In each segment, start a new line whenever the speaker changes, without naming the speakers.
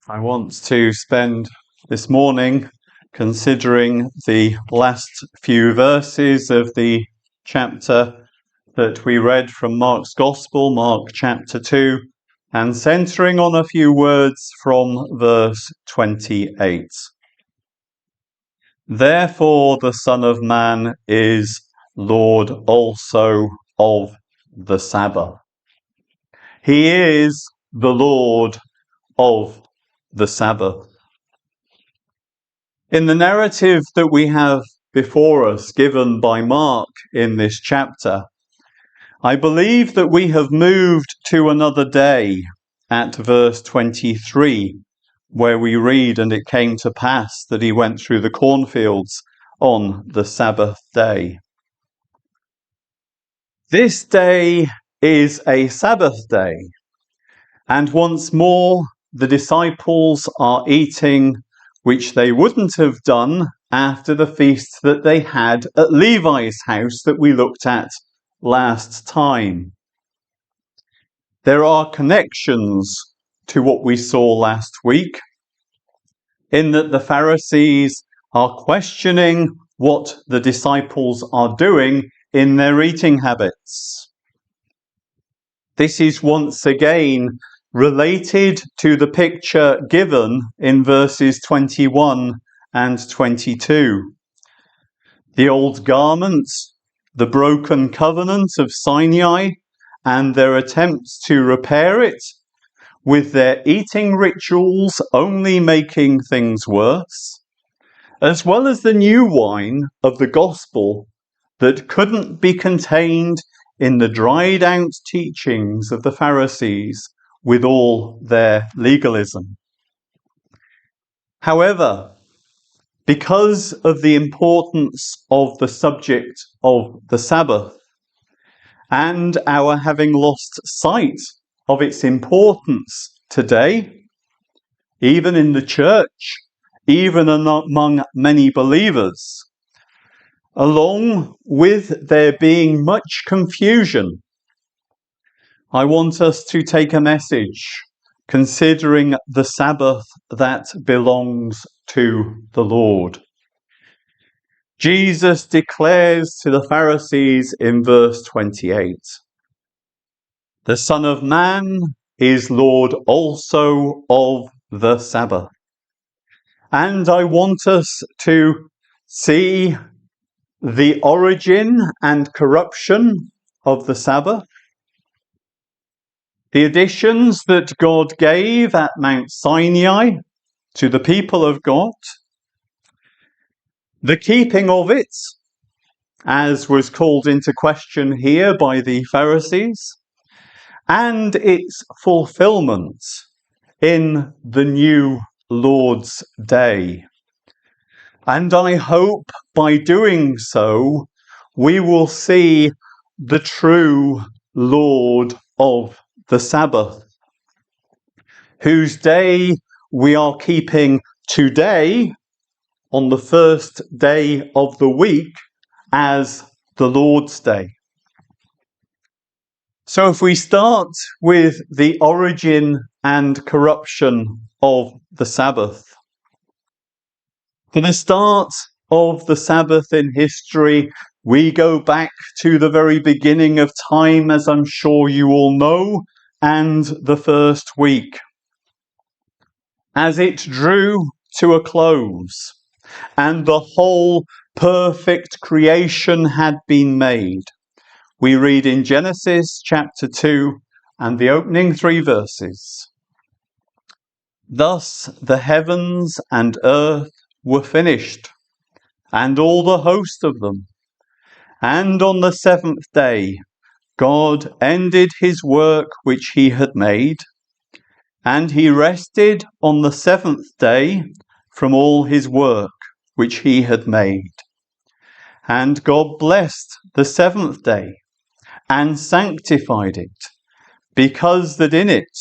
I want to spend this morning considering the last few verses of the chapter that we read from Mark's Gospel, Mark chapter 2, and centering on a few words from verse 28. Therefore the Son of Man is Lord also of the Sabbath. He is the Lord of the Sabbath. In the narrative that we have before us, given by Mark in this chapter, I believe that we have moved to another day at verse 23, where we read, "And it came to pass that he went through the cornfields on the Sabbath day." This day is a Sabbath day, and once more the disciples are eating, which they wouldn't have done after the feast that they had at Levi's house that we looked at last time. There are connections to what we saw last week, in that the Pharisees are questioning what the disciples are doing in their eating habits. This is once again related to the picture given in verses 21 and 22. The old garments, the broken covenant of Sinai, and their attempts to repair it, with their eating rituals only making things worse, as well as the new wine of the gospel that couldn't be contained in the dried out teachings of the Pharisees with all their legalism. However, because of the importance of the subject of the Sabbath, and our having lost sight of its importance today, even in the church, even among many believers, along with there being much confusion, I want us to take a message considering the Sabbath that belongs to the Lord. Jesus declares to the Pharisees in verse 28, "The Son of Man is Lord also of the Sabbath." And I want us to see the origin and corruption of the Sabbath, the additions that God gave at Mount Sinai to the people of God, the keeping of it, as was called into question here by the Pharisees, and its fulfillment in the new Lord's Day. And I hope by doing so, we will see the true Lord of the Sabbath, whose day we are keeping today on the first day of the week as the Lord's Day. So if we start with the origin and corruption of the Sabbath. For the start of the Sabbath in history, we go back to the very beginning of time, as I'm sure you all know, and the first week. As it drew to a close, and the whole perfect creation had been made, we read in Genesis chapter 2 and the opening 3 verses. "Thus the heavens and earth were finished, and all the host of them. And on the seventh day God ended his work which he had made, and he rested on the seventh day from all his work which he had made. And God blessed the seventh day and sanctified it, because that in it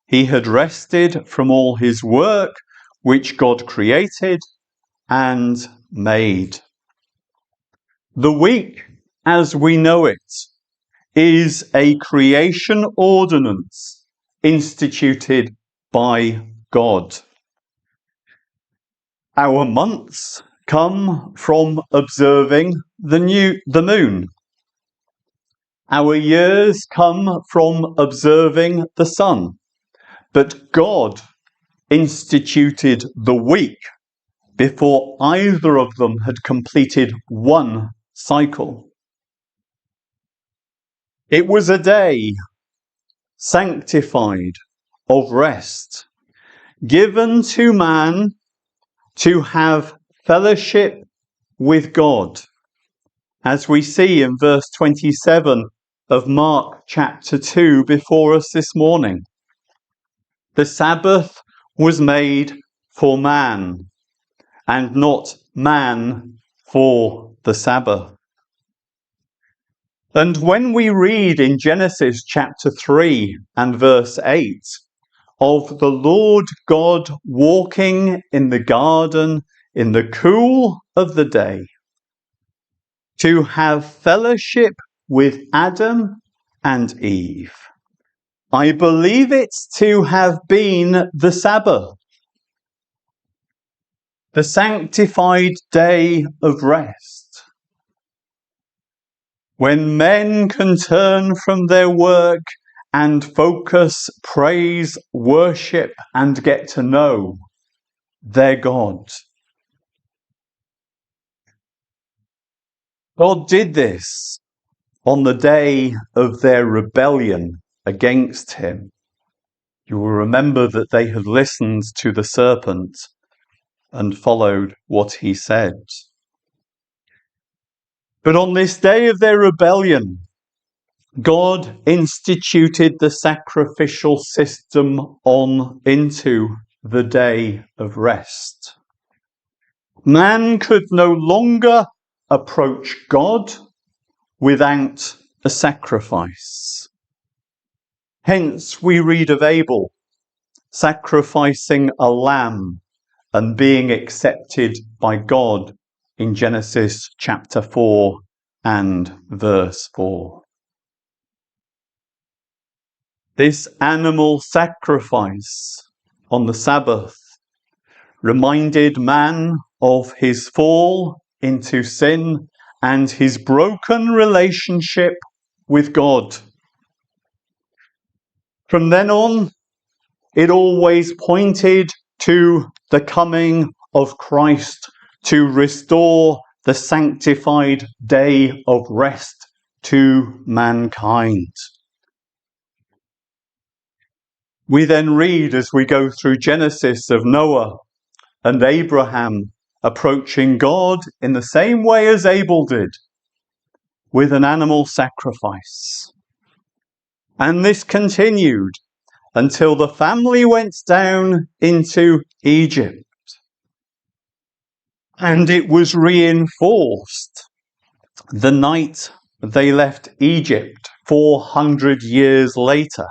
he had rested from all his work which God created and made." The week, as we know it, is a creation ordinance instituted by God. Our months come from observing the moon. Our years come from observing the sun. But God instituted the week before either of them had completed one cycle. It was a day sanctified of rest, given to man to have fellowship with God, as we see in verse 27 of Mark chapter 2 before us this morning. The Sabbath was made for man, and not man for the Sabbath. And when we read in Genesis chapter 3 and verse 8 of the Lord God walking in the garden in the cool of the day, to have fellowship with Adam and Eve, I believe it's to have been the Sabbath, the sanctified day of rest, when men can turn from their work and focus, praise, worship, and get to know their God. God did this on the day of their rebellion against him. You will remember that they had listened to the serpent and followed what he said. But on this day of their rebellion, God instituted the sacrificial system on into the day of rest. Man could no longer approach God without a sacrifice. Hence we read of Abel sacrificing a lamb and being accepted by God in Genesis chapter 4 and verse 4. This animal sacrifice on the Sabbath reminded man of his fall into sin and his broken relationship with God. From then on, it always pointed to the coming of Christ to restore the sanctified day of rest to mankind. We then read as we go through Genesis of Noah and Abraham approaching God in the same way as Abel did, with an animal sacrifice. And this continued until the family went down into Egypt. And it was reinforced the night they left Egypt 400 years later.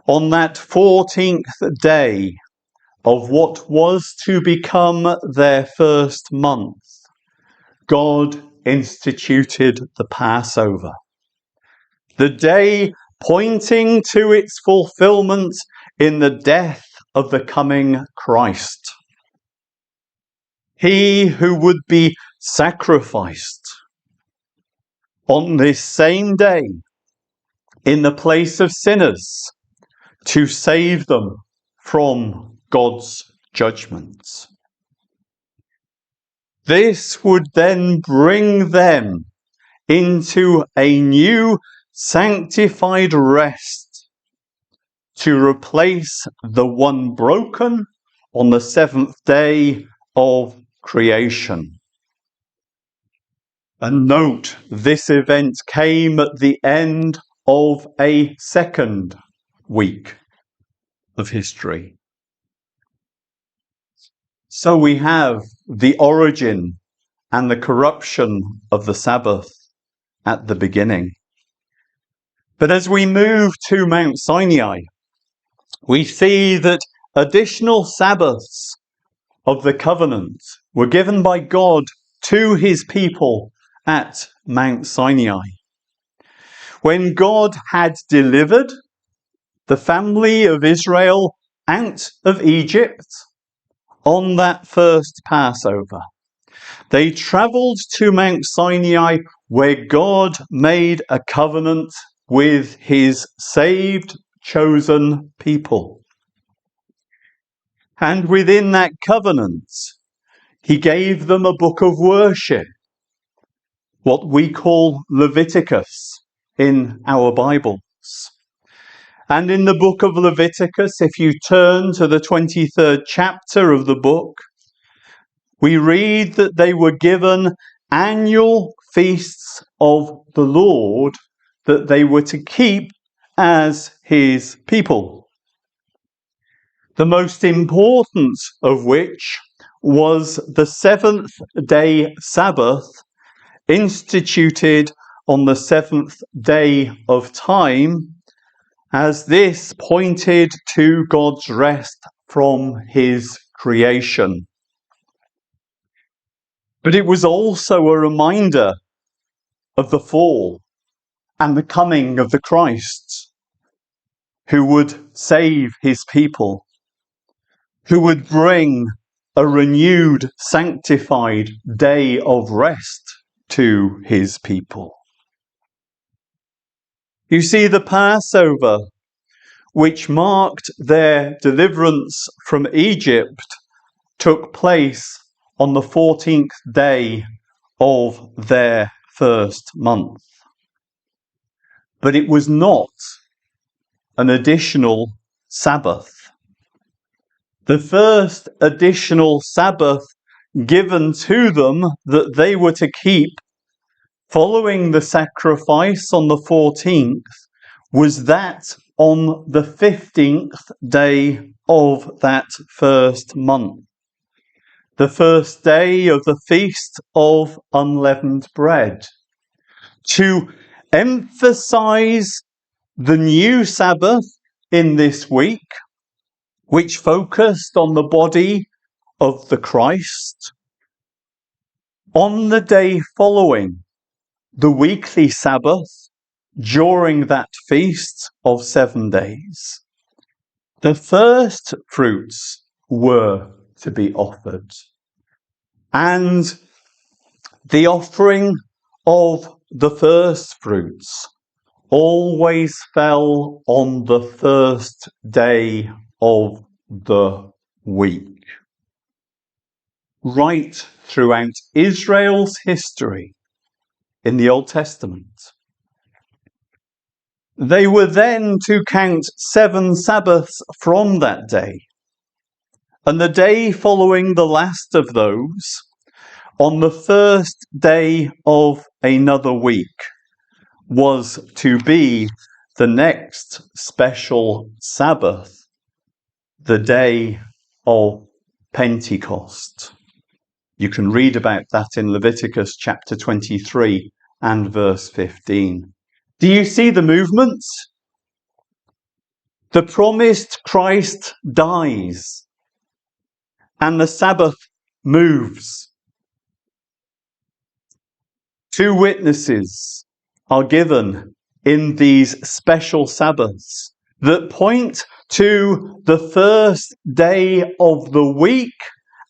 On that 14th day of what was to become their first month, God instituted the Passover. The day pointing to its fulfillment in the death of the coming Christ. He who would be sacrificed on this same day in the place of sinners to save them from God's judgment. This would then bring them into a new sanctified rest to replace the one broken on the seventh day of creation. And note, this event came at the end of a second week of history. So we have the origin and the corruption of the Sabbath at the beginning. But as we move to Mount Sinai, we see that additional Sabbaths of the covenant were given by God to his people at Mount Sinai. When God had delivered the family of Israel out of Egypt on that first Passover, they travelled to Mount Sinai, where God made a covenant with his saved, chosen people. And within that covenant, he gave them a book of worship, what we call Leviticus in our Bibles. And in the book of Leviticus, if you turn to the 23rd chapter of the book, we read that they were given annual feasts of the Lord that they were to keep as his people. The most important of which was the seventh-day Sabbath, instituted on the seventh day of time, as this pointed to God's rest from his creation. But it was also a reminder of the fall and the coming of the Christ, who would save his people, who would bring a renewed, sanctified day of rest to his people. You see, the Passover, which marked their deliverance from Egypt, took place on the 14th day of their first month. But it was not an additional Sabbath. The first additional Sabbath given to them that they were to keep following the sacrifice on the 14th was that on the 15th day of that first month, the first day of the Feast of Unleavened Bread, to emphasize the new Sabbath in this week, which focused on the body of the Christ. On the day following the weekly Sabbath, during that feast of 7 days, the first fruits were to be offered. And the offering of the first fruits always fell on the first day of the week. Right throughout Israel's history in the Old Testament, they were then to count 7 Sabbaths from that day, and the day following the last of those, on the first day of another week, was to be the next special Sabbath, the day of Pentecost. You can read about that in Leviticus chapter 23 and verse 15. Do you see the movement? The promised Christ dies, and the Sabbath moves. 2 witnesses are given in these special Sabbaths that point to the first day of the week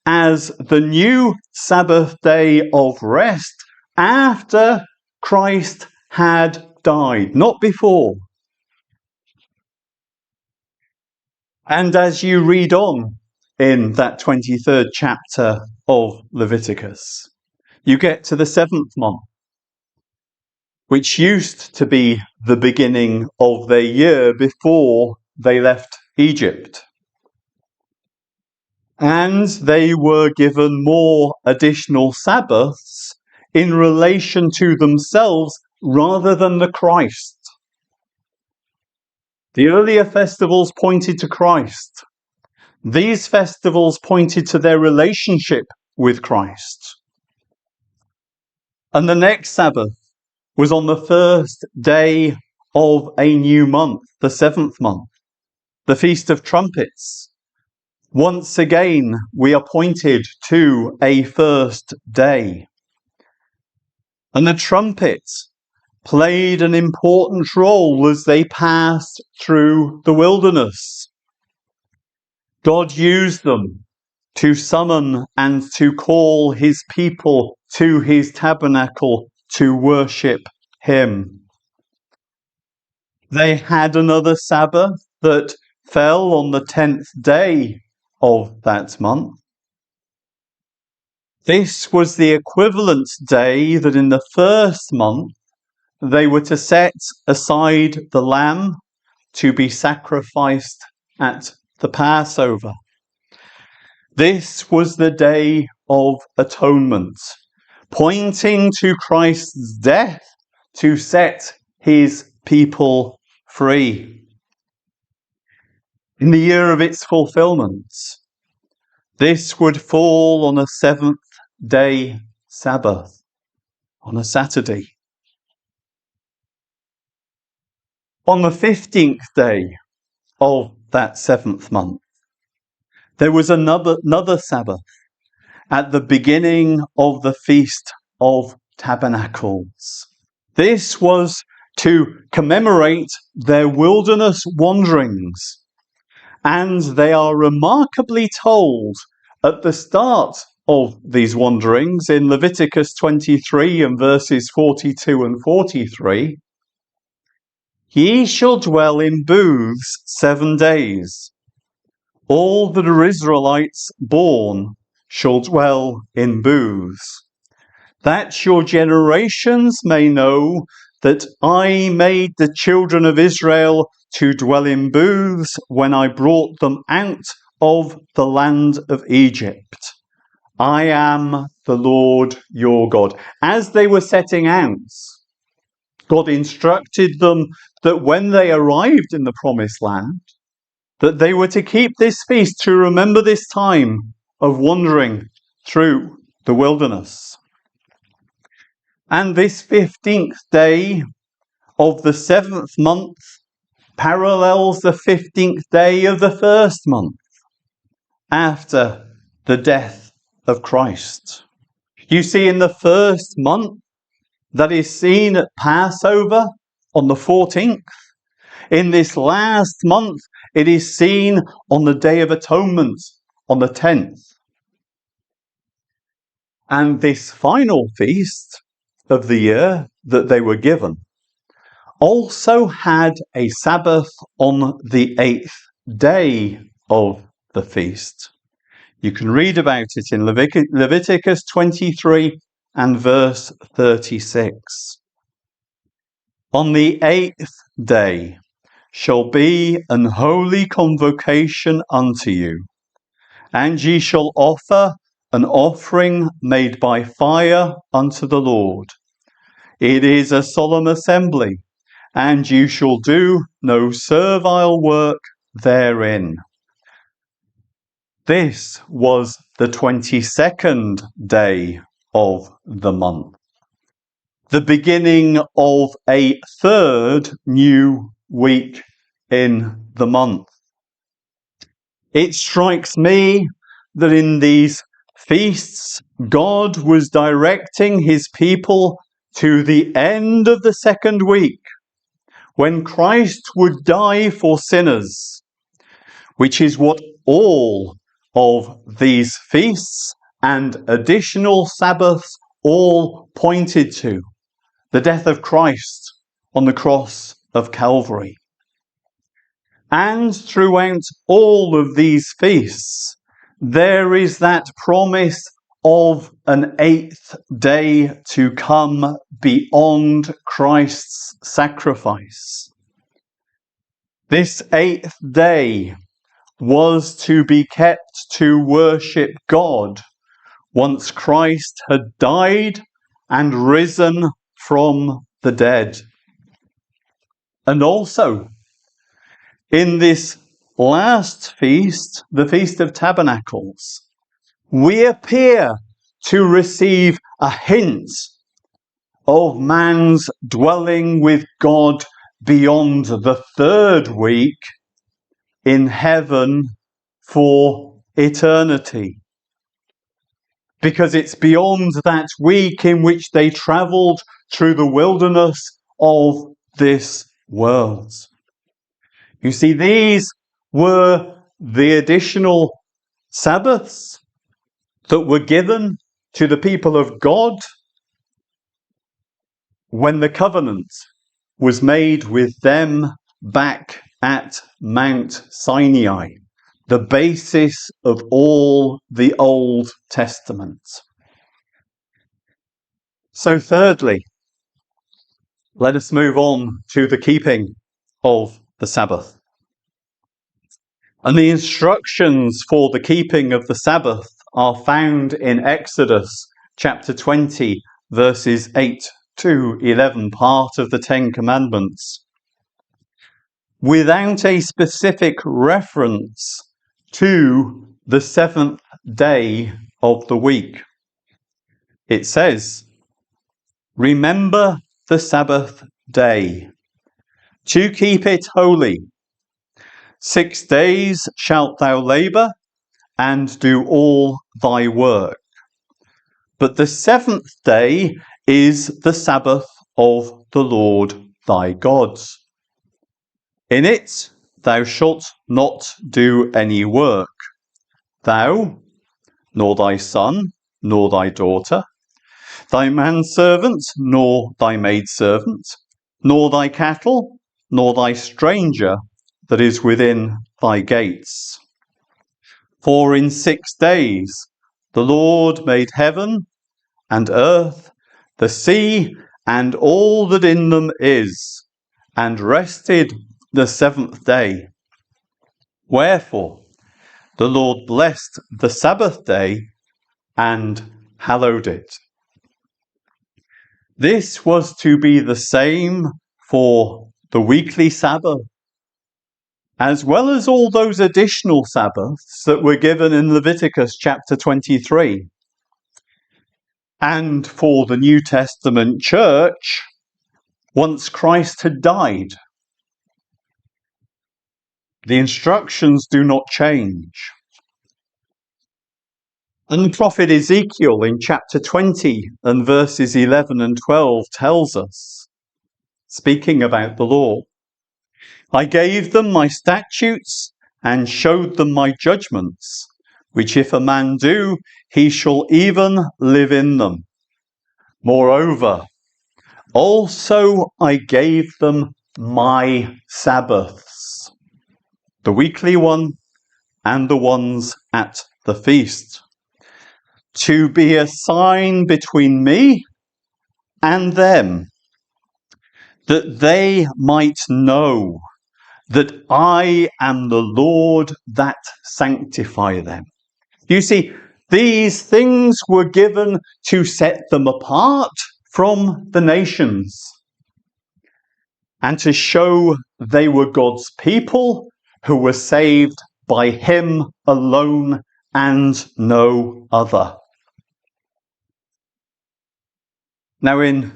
as the new Sabbath day of rest after Christ had died, not before. And as you read on in that 23rd chapter of Leviticus, you get to the 7th month, which used to be the beginning of their year before they left Egypt. And they were given more additional Sabbaths in relation to themselves rather than the Christ. The earlier festivals pointed to Christ. These festivals pointed to their relationship with Christ. And the next Sabbath was on the first day of a new month, the 7th month, the Feast of Trumpets. Once again, we are pointed to a first day. And the trumpets played an important role as they passed through the wilderness. God used them to summon and to call his people to his tabernacle to worship him. They had another Sabbath that fell on the 10th day of that month. This was the equivalent day that in the first month they were to set aside the lamb to be sacrificed at the Passover. This was the Day of Atonement, pointing to Christ's death to set his people free. In the year of its fulfillment, this would fall on a seventh-day Sabbath, on a Saturday. On the 15th day of that seventh month, there was another Sabbath at the beginning of the Feast of Tabernacles. This was to commemorate their wilderness wanderings, and they are remarkably told at the start of these wanderings in Leviticus 23 and verses 42 and 43. Ye shall dwell in booths 7 days. All that are Israelites born shall dwell in booths, that your generations may know that I made the children of Israel to dwell in booths when I brought them out of the land of Egypt. I am the Lord your God. As they were setting out, God instructed them that when they arrived in the promised land, that they were to keep this feast to remember this time of wandering through the wilderness. And this 15th day of the 7th month parallels the 15th day of the first month after the death of Christ. You see, in the first month, that is seen at Passover on the 14th. In this last month, it is seen on the Day of Atonement on the 10th. And this final feast of the year that they were given also had a Sabbath on the 8th day of the feast. You can read about it in Leviticus 23 and verse 36. On the 8th day shall be an holy convocation unto you, and ye shall offer an offering made by fire unto the Lord. It is a solemn assembly, and you shall do no servile work therein. This was the 22nd day of the month, the beginning of a third new week in the month. It strikes me that in these feasts, God was directing his people to the end of the second week, when Christ would die for sinners, which is what all of these feasts and additional Sabbaths all pointed to, the death of Christ on the cross of Calvary. And throughout all of these feasts, there is that promise of an 8th day to come beyond Christ's sacrifice. This 8th day was to be kept to worship God once Christ had died and risen from the dead. And also, in this last feast, the Feast of Tabernacles, we appear to receive a hint of man's dwelling with God beyond the third week in heaven for eternity. Because it's beyond that week in which they travelled through the wilderness of this world. You see, these were the additional Sabbaths that were given to the people of God when the covenant was made with them back at Mount Sinai, the basis of all the Old Testament. So thirdly, let us move on to the keeping of the Sabbath. And the instructions for the keeping of the Sabbath are found in Exodus chapter 20, verses 8 to 11, part of the Ten Commandments, without a specific reference to the seventh day of the week. It says, "Remember the Sabbath day, to keep it holy. 6 days shalt thou labour and do all thy work. But the seventh day is the Sabbath of the Lord thy God. In it thou shalt not do any work, thou, nor thy son, nor thy daughter, thy manservant, nor thy maidservant, nor thy cattle, nor thy stranger that is within thy gates. For in 6 days the Lord made heaven and earth, the sea, and all that in them is, and rested the seventh day. Wherefore the Lord blessed the Sabbath day and hallowed it." This was to be the same for the weekly Sabbath, as well as all those additional Sabbaths that were given in Leviticus chapter 23. And for the New Testament church, once Christ had died, the instructions do not change. And the prophet Ezekiel in chapter 20 and verses 11 and 12 tells us, speaking about the law, "I gave them my statutes and showed them my judgments, which if a man do, he shall even live in them. Moreover, also I gave them my Sabbaths, the weekly one and the ones at the feast, to be a sign between me and them, that they might know that I am the Lord that sanctify them." You see, these things were given to set them apart from the nations and to show they were God's people who were saved by him alone and no other. Now in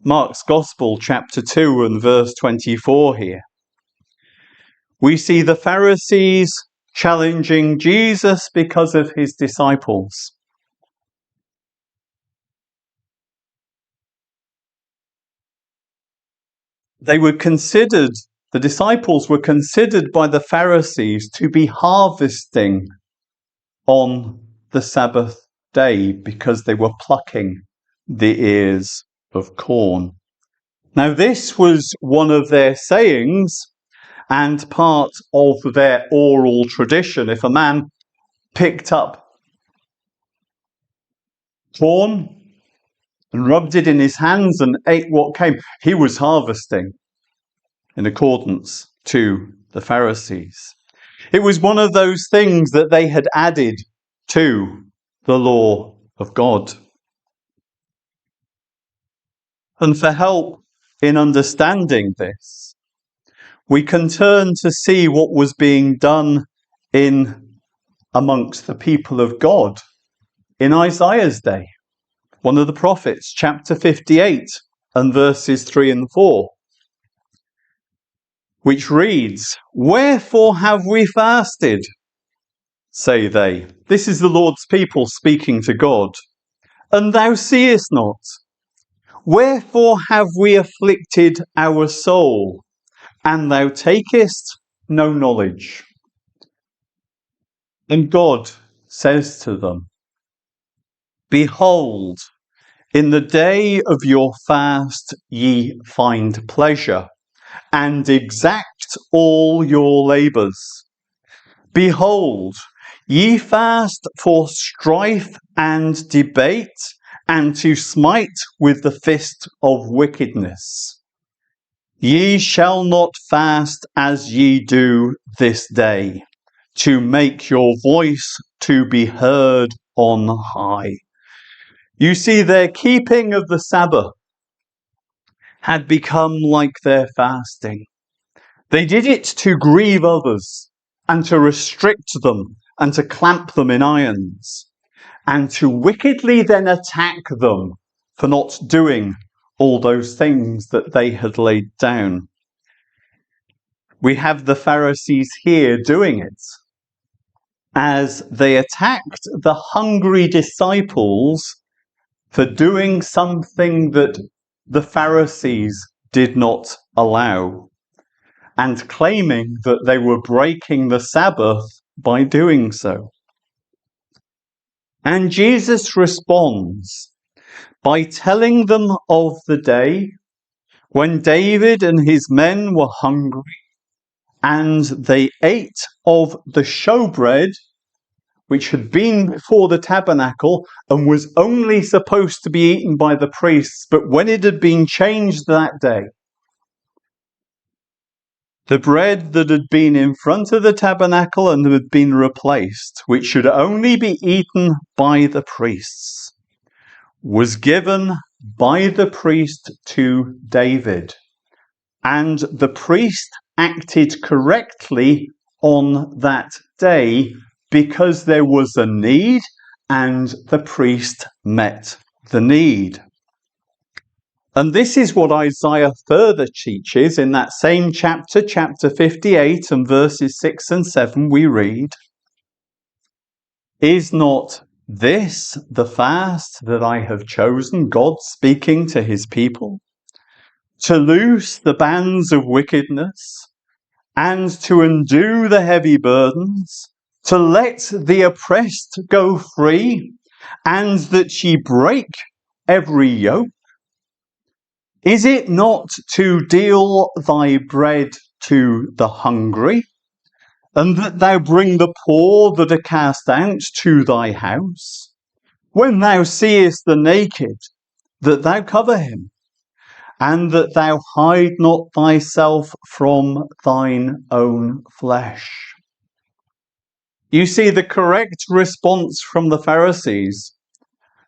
Mark's Gospel, chapter 2 and verse 24 here, we see the Pharisees challenging Jesus because of his disciples. The disciples were considered by the Pharisees to be harvesting on the Sabbath day because they were plucking the ears of corn. Now this was one of their sayings and part of their oral tradition. If a man picked up corn and rubbed it in his hands and ate what came, he was harvesting in accordance to the Pharisees. It was one of those things that they had added to the law of God. And for help in understanding this, we can turn to see what was being done in amongst the people of God in Isaiah's day, one of the prophets, chapter 58 and verses 3 and 4, which reads, "Wherefore have we fasted, say they." This is the Lord's people speaking to God. "And thou seest not? Wherefore have we afflicted our soul, and thou takest no knowledge?" And God says to them, Behold, in the day of your fast ye find pleasure, and exact all your labours. Behold, ye fast for strife and debate, and to smite with the fist of wickedness. Ye shall not fast as ye do this day, to make your voice to be heard on high. You see, their keeping of the Sabbath had become like their fasting. They did it to grieve others, and to restrict them, and to clamp them in irons, and to wickedly then attack them for not doing all those things that they had laid down. We have the Pharisees here doing it, as they attacked the hungry disciples for doing something that the Pharisees did not allow, and claiming that they were breaking the Sabbath by doing so. And Jesus responds by telling them of the day when David and his men were hungry, and they ate of the showbread which had been before the tabernacle and was only supposed to be eaten by the priests, but when it had been changed that day, the bread that had been in front of the tabernacle and had been replaced, which should only be eaten by the priests, was given by the priest to David. And the priest acted correctly on that day because there was a need, and the priest met the need. And this is what Isaiah further teaches in that same chapter, chapter 58 and verses 6 and 7, we read, "Is not this the fast that I have chosen," God speaking to his people, "to loose the bands of wickedness, and to undo the heavy burdens, to let the oppressed go free, and that ye break every yoke? Is it not to deal thy bread to the hungry, and that thou bring the poor that are cast out to thy house? When thou seest the naked, that thou cover him, and that thou hide not thyself from thine own flesh." You see, the correct response from the Pharisees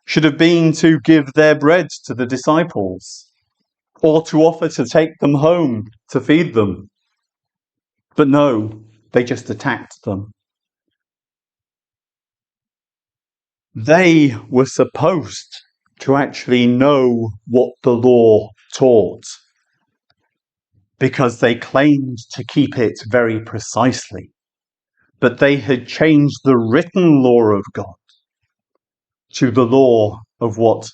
should have been to give their bread to the disciples, or to offer to take them home to feed them. But no, they just attacked them. They were supposed to actually know what the law taught, because they claimed to keep it very precisely. But they had changed the written law of God to the law of what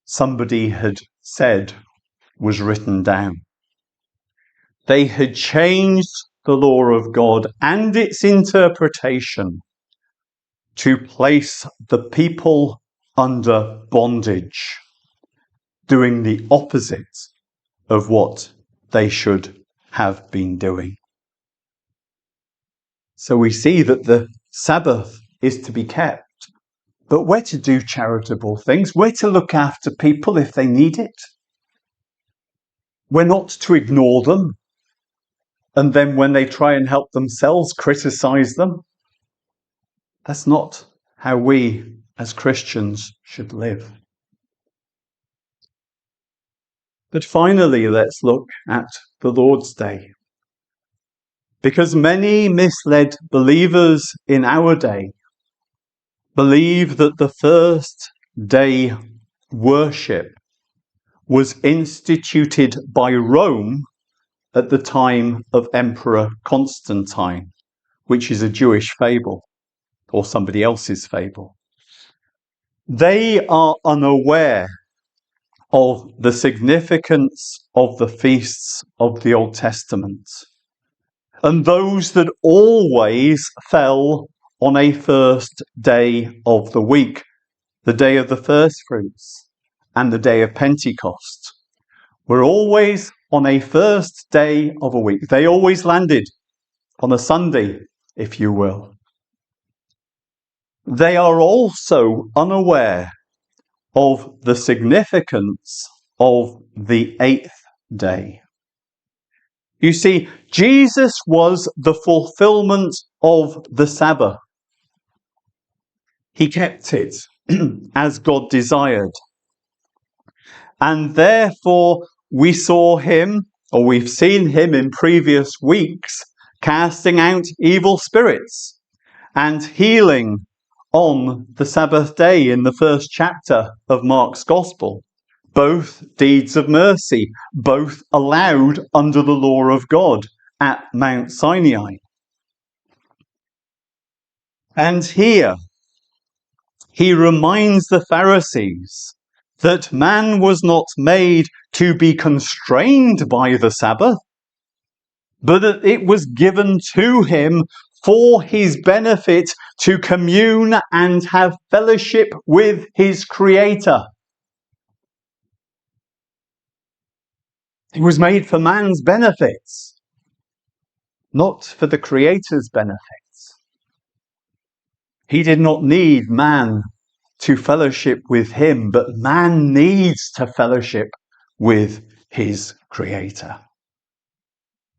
somebody had said was written down. They had changed the law of God and its interpretation to place the people under bondage, doing the opposite of what they should have been doing. So we see that the Sabbath is to be kept, but we're to do charitable things. We're to look after people if they need it. We're not to ignore them, and then when they try and help themselves, criticize them. That's not how we as Christians should live. But finally, let's look at the Lord's Day. Because many misled believers in our day believe that the first day worship was instituted by Rome at the time of Emperor Constantine, which is a Jewish fable, or somebody else's fable. They are unaware of the significance of the feasts of the Old Testament, and those that always fell on a first day of the week, the day of the first fruits, and the day of Pentecost were always on a first day of a week. They always landed on a Sunday, if you will. They are also unaware of the significance of the eighth day. You see, Jesus was the fulfillment of the Sabbath. He kept it as God desired. And therefore, we saw him, or we've seen him in previous weeks, casting out evil spirits and healing on the Sabbath day in the first chapter of Mark's Gospel. Both deeds of mercy, both allowed under the law of God at Mount Sinai. And here, he reminds the Pharisees that man was not made to be constrained by the Sabbath, but that it was given to him for his benefit to commune and have fellowship with his Creator. It was made for man's benefits, not for the Creator's benefits. He did not need man to fellowship with him, but man needs to fellowship with his Creator.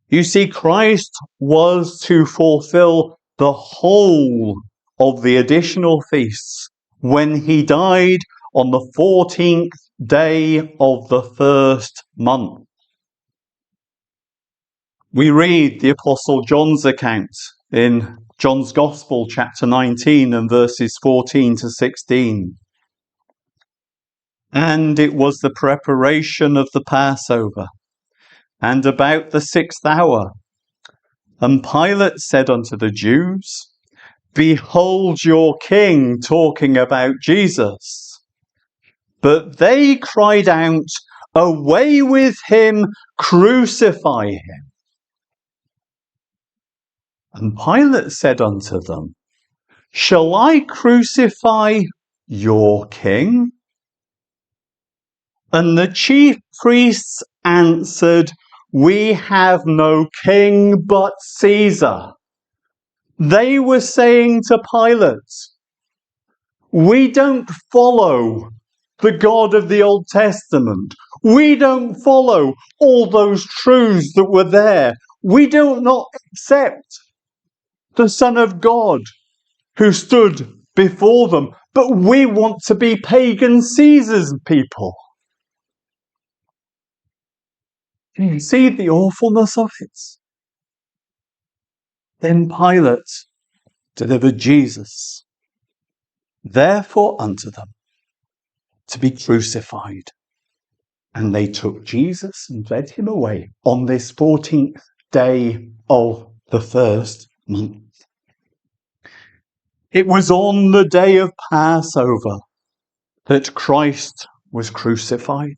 You see, Christ was to fulfill the whole of the additional feasts when he died on the 14th day of the first month. We read the Apostle John's account in John's Gospel, chapter 19 and verses 14 to 16. And it was the preparation of the Passover, and about the 6th hour. And Pilate said unto the Jews, Behold your king, talking about Jesus. But they cried out, Away with him, crucify him. And Pilate said unto them, Shall I crucify your king? And the chief priests answered, We have no king but Caesar. They were saying to Pilate, We don't follow the God of the Old Testament. We don't follow all those truths that were there. We do not accept the Son of God who stood before them, but we want to be pagan Caesar's people. Can you see the awfulness of it? Then Pilate delivered Jesus, therefore unto them, to be crucified. And they took Jesus and led him away on this 14th day of the first month. It was on the day of Passover that Christ was crucified.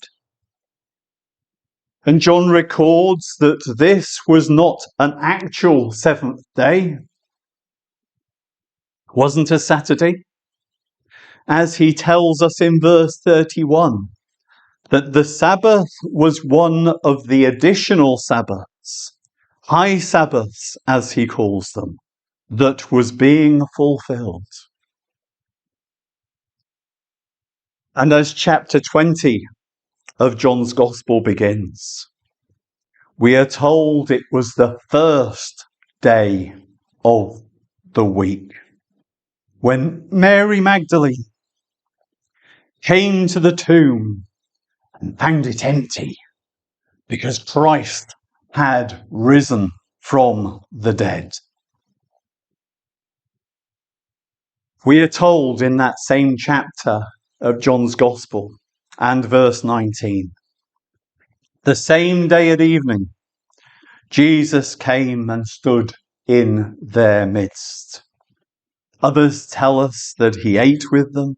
And John records that this was not an actual seventh day. It wasn't a Saturday. As he tells us in verse 31, that the Sabbath was one of the additional Sabbaths, high Sabbaths as he calls them, that was being fulfilled. And as chapter 20 of John's Gospel begins, we are told it was the first day of the week when Mary Magdalene came to the tomb and found it empty because Christ had risen from the dead. We are told in that same chapter of John's Gospel and verse 19, the same day at evening, Jesus came and stood in their midst. Others tell us that he ate with them,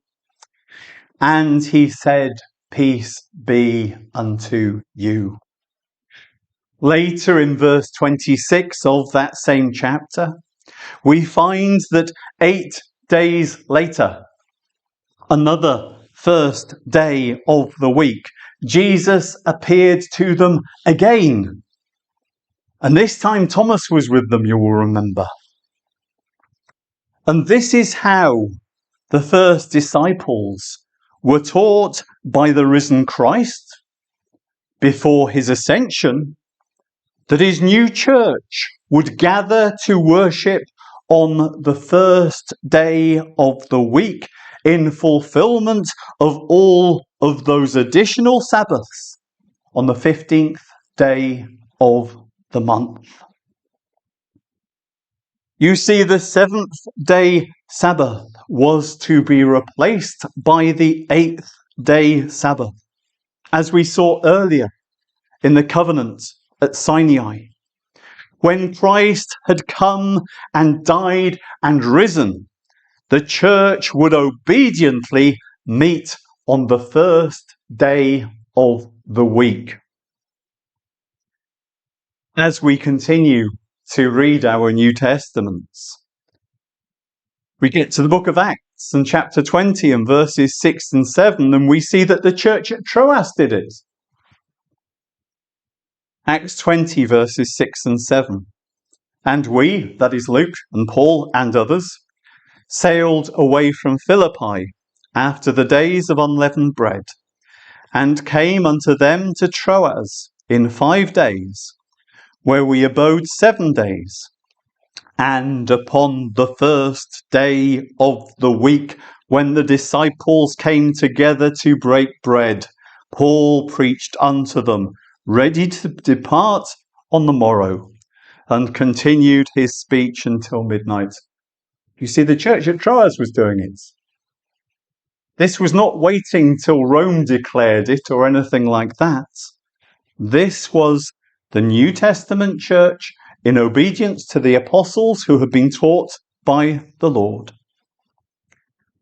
and he said, Peace be unto you. Later in verse 26 of that same chapter, we find that 8 days later, another first day of the week, Jesus appeared to them again. And this time Thomas was with them, you will remember. And this is how the first disciples were taught by the risen Christ before his ascension that his new church would gather to worship on the first day of the week in fulfillment of all of those additional Sabbaths on the 15th day of the month. You see, the 7th day Sabbath was to be replaced by the 8th day Sabbath, as we saw earlier in the covenant at Sinai. When Christ had come and died and risen, the church would obediently meet on the first day of the week. As we continue to read our New Testaments, we get to the book of Acts and chapter 20 and verses 6 and 7, and we see that the church at Troas did it. Acts 20 verses 6 and 7. And we, that is Luke and Paul and others, sailed away from Philippi after the days of unleavened bread, and came unto them to Troas in 5 days, where we abode 7 days. And upon the first day of the week, when the disciples came together to break bread, Paul preached unto them, ready to depart on the morrow, and continued his speech until midnight. You see, the church at Troas was doing it. This was not waiting till Rome declared it or anything like that. This was the New Testament church in obedience to the apostles who had been taught by the Lord.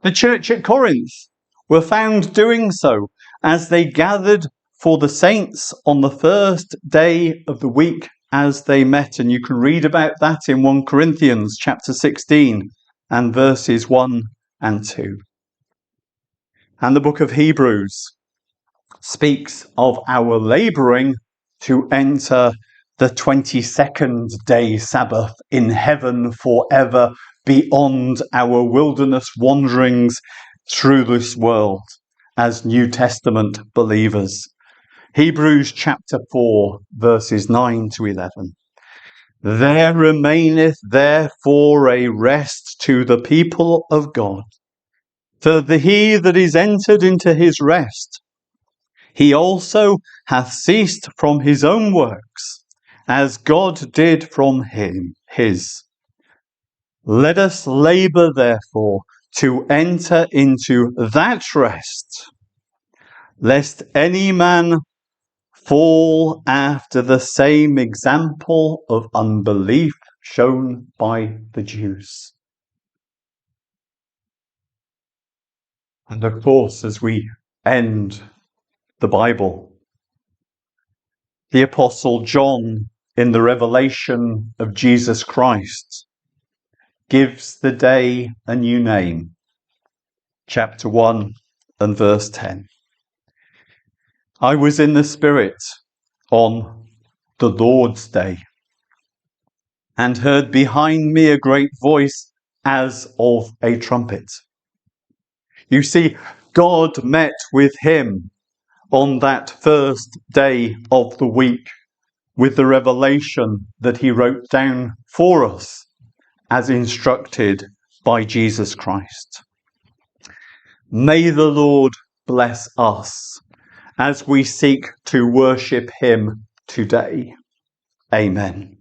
The church at Corinth were found doing so as they gathered for the saints on the first day of the week as they met. And you can read about that in 1 Corinthians chapter 16 and verses 1 and 2. And the book of Hebrews speaks of our labouring to enter the 22nd day Sabbath in heaven forever, beyond our wilderness wanderings through this world as New Testament believers. Hebrews chapter 4 verses 9 to 11. There remaineth therefore a rest to the people of God. For he that is entered into his rest, he also hath ceased from his own works, as God did from his. Let us labour therefore to enter into that rest, lest any man fall after the same example of unbelief shown by the Jews. And of course, as we end the Bible, the Apostle John, in the revelation of Jesus Christ, gives the day a new name. Chapter 1 and verse 10. I was in the Spirit on the Lord's day, and heard behind me a great voice as of a trumpet. You see, God met with him on that first day of the week with the revelation that he wrote down for us as instructed by Jesus Christ. May the Lord bless us as we seek to worship him today. Amen.